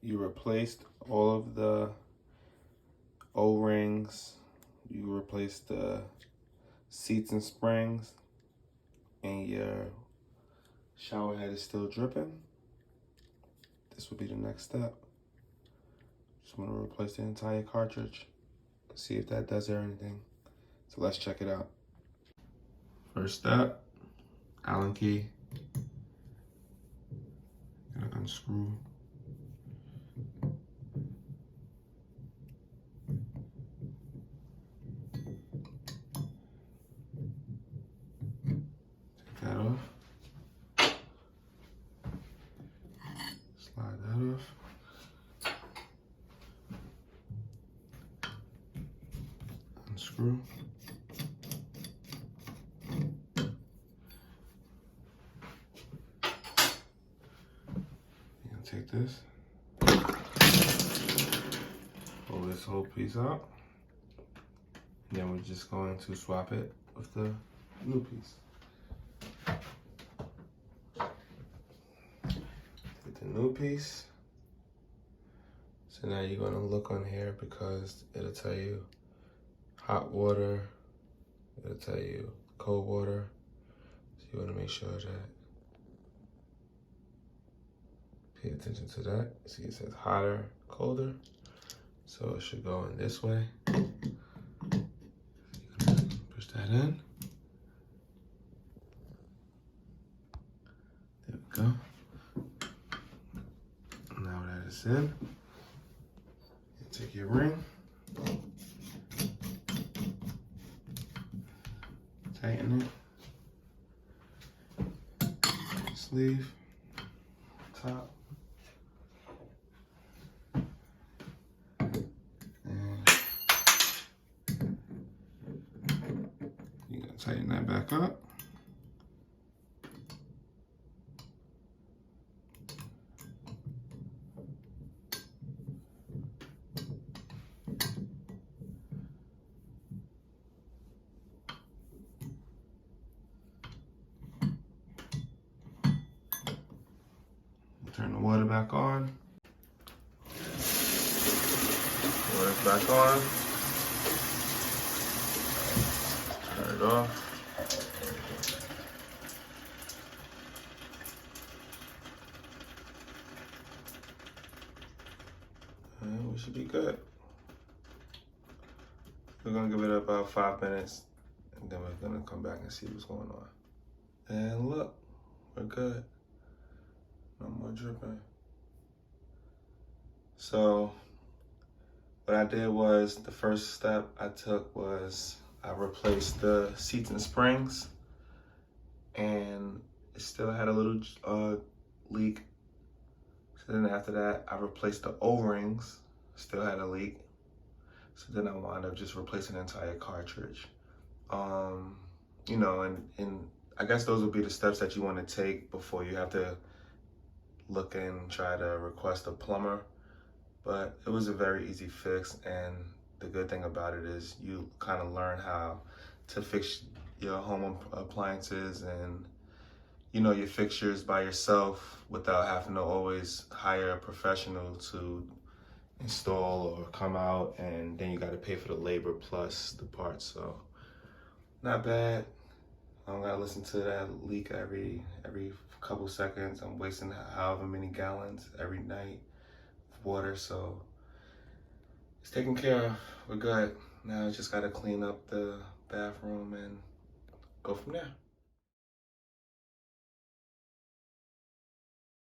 you replaced all of the O-rings, you replaced the seats and springs, and your shower head is still dripping, this would be the next step. Just want to replace the entire cartridge. See if that does anything. So let's check it out. First step, Allen key. Gotta unscrew. Take that off. Slide that off. Unscrew. Take this, pull this whole piece out, and then we're just going to swap it with the new piece. Get the new piece. So now you're going to look on here because it'll tell you hot water, it'll tell you cold water. So you want to make sure that pay attention to that. See, it says hotter, colder. So it should go in this way. Push that in. There we go. Now that it's in, you take your ring, tighten it, sleeve, top. Tighten that back up. Turn the water back on. Water's back on. Turn it off. And we should be good. We're gonna give it about 5 minutes, and then we're gonna come back and see what's going on. And look, we're good. No more dripping. So what I did was, the first step I took was I replaced the seats and springs, and it still had a little leak. So then after that, I replaced the O-rings, still had a leak. So then I wound up just replacing the entire cartridge. You know, and I guess those would be the steps that you want to take before you have to look and try to request a plumber. But it was a very easy fix, and the good thing about it is you kind of learn how to fix your home appliances and, you know, your fixtures by yourself without having to always hire a professional to install or come out, and then you got to pay for the labor plus the parts. So not bad. I don't gotta listen to that leak every couple seconds. I'm wasting however many gallons every night of water, so it's taken care of. We're good. Now I just gotta clean up the bathroom and go from there.